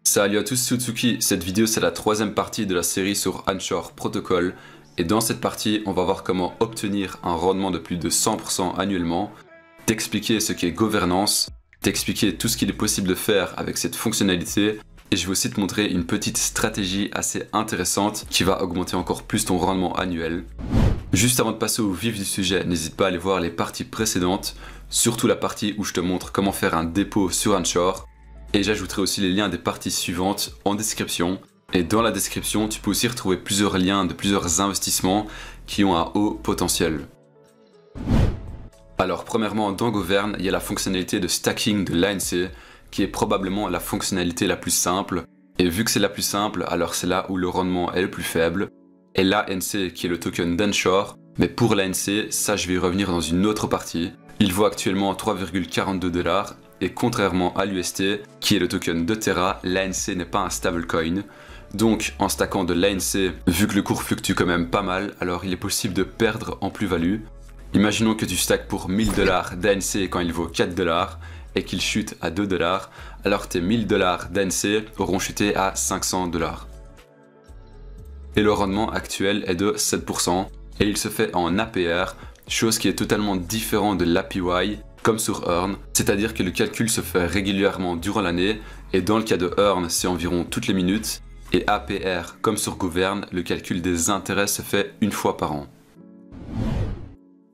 Salut à tous, c'est Utsuki. Cette vidéo c'est la troisième partie de la série sur Anchor Protocol. Et dans cette partie, on va voir comment obtenir un rendement de plus de 100% annuellement, t'expliquer ce qu'est gouvernance, t'expliquer tout ce qu'il est possible de faire avec cette fonctionnalité, et je vais aussi te montrer une petite stratégie assez intéressante qui va augmenter encore plus ton rendement annuel. Juste avant de passer au vif du sujet, n'hésite pas à aller voir les parties précédentes, surtout la partie où je te montre comment faire un dépôt sur Anchor. Et j'ajouterai aussi les liens des parties suivantes en description. Et dans la description, tu peux aussi retrouver plusieurs liens de plusieurs investissements qui ont un haut potentiel. Alors premièrement, dans Govern, il y a la fonctionnalité de stacking de l'ANC, qui est probablement la fonctionnalité la plus simple. Et vu que c'est la plus simple, alors c'est là où le rendement est le plus faible. Et l'ANC qui est le token d'Anchor, mais pour l'ANC, ça je vais y revenir dans une autre partie. Il vaut actuellement 3,42$. Et contrairement à l'UST, qui est le token de Terra, l'ANC n'est pas un stablecoin. Donc en stackant de l'ANC, vu que le cours fluctue quand même pas mal, alors il est possible de perdre en plus-value. Imaginons que tu stacks pour 1000$ d'ANC quand il vaut 4$ et qu'il chute à 2$, alors tes 1000$ d'ANC auront chuté à 500$. Et le rendement actuel est de 7%, et il se fait en APR, chose qui est totalement différente de l'APY, comme sur Earn, c'est-à-dire que le calcul se fait régulièrement durant l'année, et dans le cas de Earn, c'est environ toutes les minutes, et APR, comme sur Govern, le calcul des intérêts se fait une fois par an.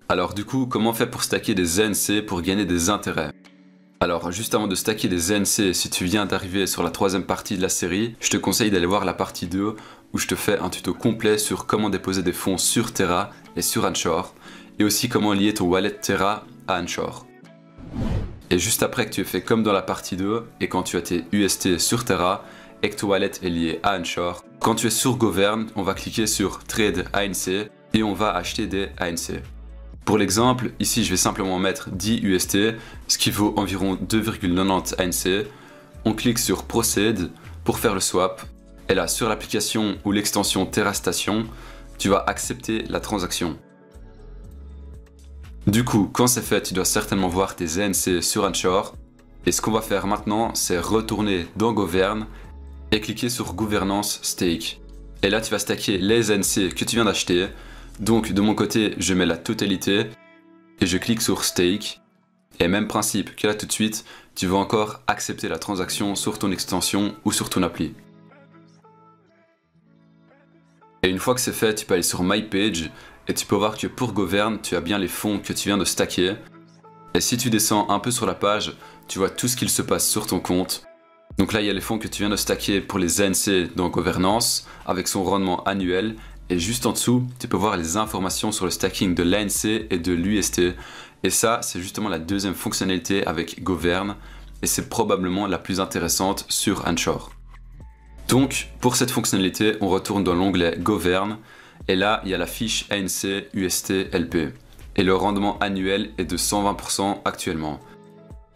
Alors du coup, comment faire pour stacker des ANC pour gagner des intérêts? Alors juste avant de stacker des ANC, si tu viens d'arriver sur la troisième partie de la série, je te conseille d'aller voir la partie 2, où je te fais un tuto complet sur comment déposer des fonds sur Terra et sur Anchor, et aussi comment lier ton wallet Terra à Anchor. Et juste après que tu aies fait comme dans la partie 2, et quand tu as tes UST sur Terra, et que ton wallet est lié à Anchor, quand tu es sur Govern, on va cliquer sur Trade ANC, et on va acheter des ANC. Pour l'exemple, ici je vais simplement mettre 10 UST, ce qui vaut environ 2,90 ANC. On clique sur Proceed pour faire le swap, et là sur l'application ou l'extension Terra Station, tu vas accepter la transaction. Du coup, quand c'est fait, tu dois certainement voir tes ANC sur Anchor. Et ce qu'on va faire maintenant, c'est retourner dans Govern et cliquer sur Gouvernance Stake. Et là, tu vas stacker les ANC que tu viens d'acheter. Donc, de mon côté, je mets la totalité et je clique sur Stake. Et même principe que là, tout de suite, tu vas encore accepter la transaction sur ton extension ou sur ton appli. Et une fois que c'est fait, tu peux aller sur My Page. Et tu peux voir que pour Govern, tu as bien les fonds que tu viens de stacker. Et si tu descends un peu sur la page, tu vois tout ce qu'il se passe sur ton compte. Donc là, il y a les fonds que tu viens de stacker pour les ANC dans Gouvernance, avec son rendement annuel. Et juste en dessous, tu peux voir les informations sur le stacking de l'ANC et de l'UST. Et ça, c'est justement la deuxième fonctionnalité avec Govern. Et c'est probablement la plus intéressante sur Anchor. Donc, pour cette fonctionnalité, on retourne dans l'onglet Govern. Et là, il y a la fiche ANC UST LP. Et le rendement annuel est de 120% actuellement.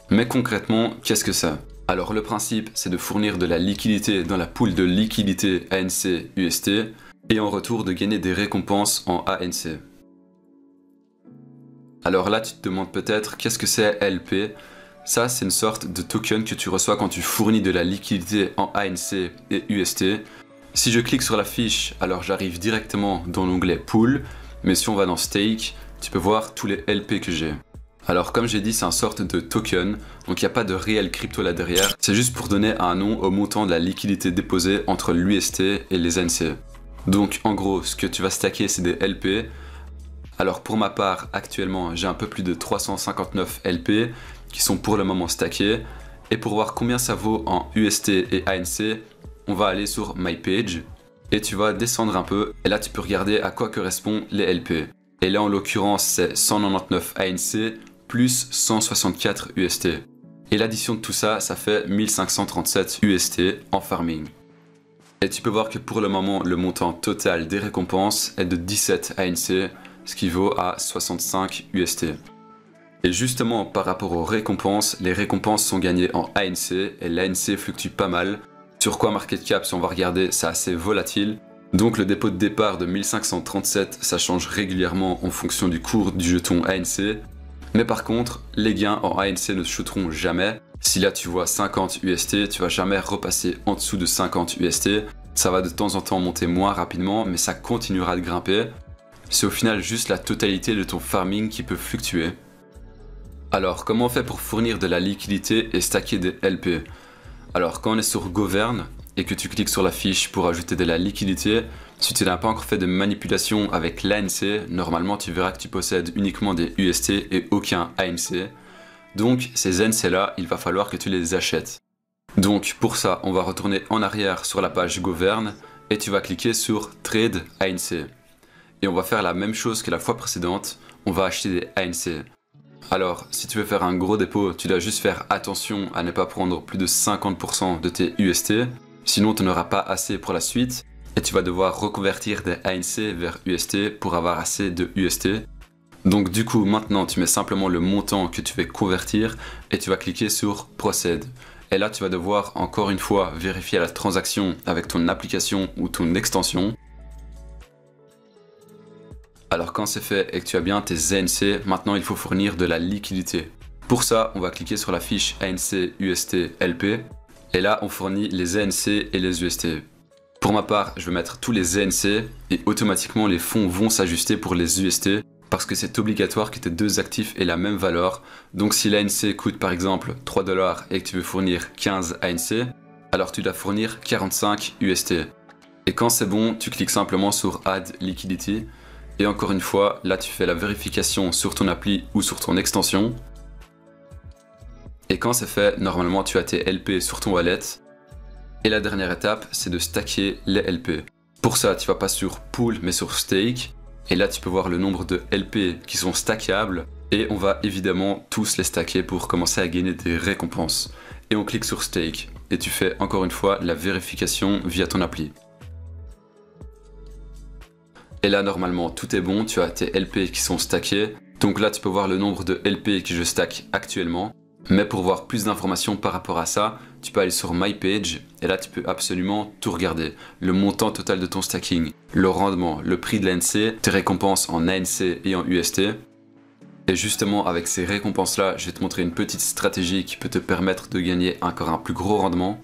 Mais concrètement, qu'est-ce que c'est? Alors le principe, c'est de fournir de la liquidité dans la pool de liquidité ANC UST et en retour de gagner des récompenses en ANC. Alors là, tu te demandes peut-être qu'est-ce que c'est LP? Ça, c'est une sorte de token que tu reçois quand tu fournis de la liquidité en ANC et UST. Si je clique sur la fiche, alors j'arrive directement dans l'onglet Pool, mais si on va dans Stake, tu peux voir tous les LP que j'ai. Alors comme j'ai dit, c'est une sorte de token, donc il n'y a pas de réel crypto là derrière, c'est juste pour donner un nom au montant de la liquidité déposée entre l'UST et les ANC. Donc en gros, ce que tu vas stacker, c'est des LP. Alors pour ma part, actuellement, j'ai un peu plus de 359 LP qui sont pour le moment stackés. Et pour voir combien ça vaut en UST et ANC, on va aller sur My Page et tu vas descendre un peu et là tu peux regarder à quoi correspondent les LP. Et là en l'occurrence c'est 199 ANC plus 164 UST. Et l'addition de tout ça, ça fait 1537 UST en farming. Et tu peux voir que pour le moment le montant total des récompenses est de 17 ANC, ce qui vaut à 65 UST. Et justement par rapport aux récompenses, les récompenses sont gagnées en ANC et l'ANC fluctue pas mal. Sur CoinMarketCap, si on va regarder, c'est assez volatile. Donc le dépôt de départ de 1537, ça change régulièrement en fonction du cours du jeton ANC. Mais par contre, les gains en ANC ne chuteront jamais. Si là tu vois 50 UST, tu vas jamais repasser en dessous de 50 UST. Ça va de temps en temps monter moins rapidement, mais ça continuera de grimper. C'est au final juste la totalité de ton farming qui peut fluctuer. Alors, comment on fait pour fournir de la liquidité et stacker des LP? Alors, quand on est sur Govern et que tu cliques sur la fiche pour ajouter de la liquidité, si tu n'as pas encore fait de manipulation avec l'ANC, normalement tu verras que tu possèdes uniquement des UST et aucun ANC. Donc, ces ANC là, il va falloir que tu les achètes. Donc, pour ça, on va retourner en arrière sur la page Govern et tu vas cliquer sur Trade ANC. Et on va faire la même chose que la fois précédente, on va acheter des ANC. Alors, si tu veux faire un gros dépôt, tu dois juste faire attention à ne pas prendre plus de 50% de tes UST, sinon tu n'auras pas assez pour la suite, et tu vas devoir reconvertir des ANC vers UST pour avoir assez de UST. Donc du coup, maintenant tu mets simplement le montant que tu veux convertir, et tu vas cliquer sur Proceed. Et là, tu vas devoir encore une fois vérifier la transaction avec ton application ou ton extension. Alors quand c'est fait et que tu as bien tes ANC, maintenant il faut fournir de la liquidité. Pour ça, on va cliquer sur la fiche ANC UST LP et là on fournit les ANC et les UST. Pour ma part, je vais mettre tous les ANC et automatiquement les fonds vont s'ajuster pour les UST parce que c'est obligatoire que tes deux actifs aient la même valeur. Donc si l'ANC coûte par exemple 3 $ et que tu veux fournir 15 ANC, alors tu dois fournir 45 UST. Et quand c'est bon, tu cliques simplement sur Add Liquidity. Et encore une fois, là tu fais la vérification sur ton appli ou sur ton extension. Et quand c'est fait, normalement tu as tes LP sur ton wallet. Et la dernière étape, c'est de stacker les LP. Pour ça, tu vas pas sur Pool mais sur Stake. Et là tu peux voir le nombre de LP qui sont stackables. Et on va évidemment tous les stacker pour commencer à gagner des récompenses. Et on clique sur Stake. Et tu fais encore une fois la vérification via ton appli. Et là normalement tout est bon, tu as tes LP qui sont stackés. Donc là tu peux voir le nombre de LP que je stack actuellement. Mais pour voir plus d'informations par rapport à ça, tu peux aller sur My Page et là tu peux absolument tout regarder. Le montant total de ton stacking, le rendement, le prix de l'ANC, tes récompenses en ANC et en UST. Et justement avec ces récompenses là, je vais te montrer une petite stratégie qui peut te permettre de gagner encore un plus gros rendement.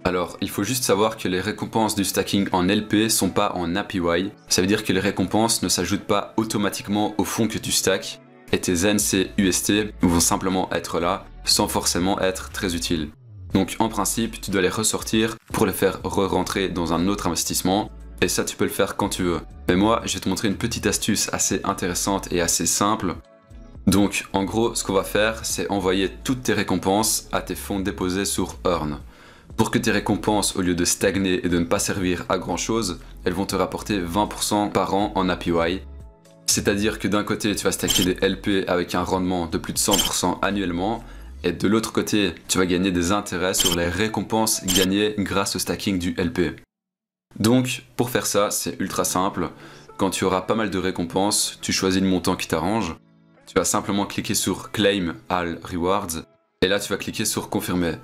Alors, il faut juste savoir que les récompenses du stacking en LP sont pas en APY. Ça veut dire que les récompenses ne s'ajoutent pas automatiquement au fonds que tu stacks. Et tes ANC UST vont simplement être là, sans forcément être très utiles. Donc en principe, tu dois les ressortir pour les faire re-rentrer dans un autre investissement. Et ça, tu peux le faire quand tu veux. Mais moi, je vais te montrer une petite astuce assez intéressante et assez simple. Donc en gros, ce qu'on va faire, c'est envoyer toutes tes récompenses à tes fonds déposés sur Earn. Pour que tes récompenses, au lieu de stagner et de ne pas servir à grand chose, elles vont te rapporter 20% par an en APY. C'est-à-dire que d'un côté, tu vas stacker des LP avec un rendement de plus de 100% annuellement, et de l'autre côté, tu vas gagner des intérêts sur les récompenses gagnées grâce au stacking du LP. Donc, pour faire ça, c'est ultra simple. Quand tu auras pas mal de récompenses, tu choisis le montant qui t'arrange. Tu vas simplement cliquer sur Claim All Rewards, et là tu vas cliquer sur Confirmer.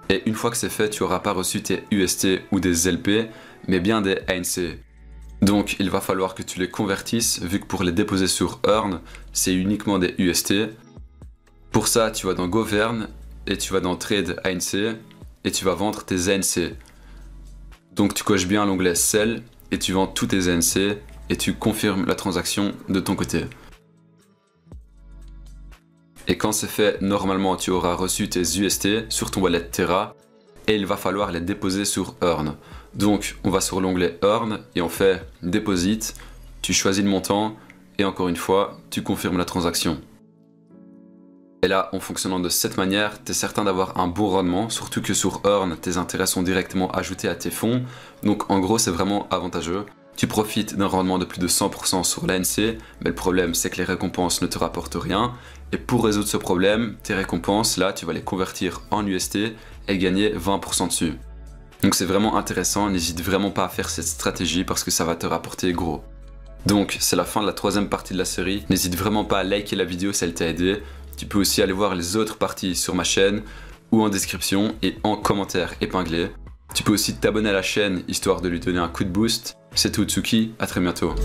Et une fois que c'est fait, tu n'auras pas reçu tes UST ou des LP, mais bien des ANC. Donc il va falloir que tu les convertisses, vu que pour les déposer sur Earn, c'est uniquement des UST. Pour ça, tu vas dans Govern, et tu vas dans Trade ANC, et tu vas vendre tes ANC. Donc tu coches bien l'onglet Sell, et tu vends tous tes ANC, et tu confirmes la transaction de ton côté. Et quand c'est fait, normalement tu auras reçu tes UST sur ton wallet Terra et il va falloir les déposer sur Earn. Donc on va sur l'onglet Earn et on fait Deposit, tu choisis le montant et encore une fois, tu confirmes la transaction. Et là, en fonctionnant de cette manière, tu es certain d'avoir un bon rendement, surtout que sur Earn, tes intérêts sont directement ajoutés à tes fonds. Donc en gros, c'est vraiment avantageux. Tu profites d'un rendement de plus de 100% sur l'ANC, mais le problème c'est que les récompenses ne te rapportent rien. Et pour résoudre ce problème, tes récompenses, là, tu vas les convertir en UST et gagner 20% dessus. Donc c'est vraiment intéressant, n'hésite vraiment pas à faire cette stratégie parce que ça va te rapporter gros. Donc c'est la fin de la troisième partie de la série, n'hésite vraiment pas à liker la vidéo si elle t'a aidé. Tu peux aussi aller voir les autres parties sur ma chaîne ou en description et en commentaire épinglé. Tu peux aussi t'abonner à la chaîne histoire de lui donner un coup de boost. C'est tout Tsuki, à très bientôt.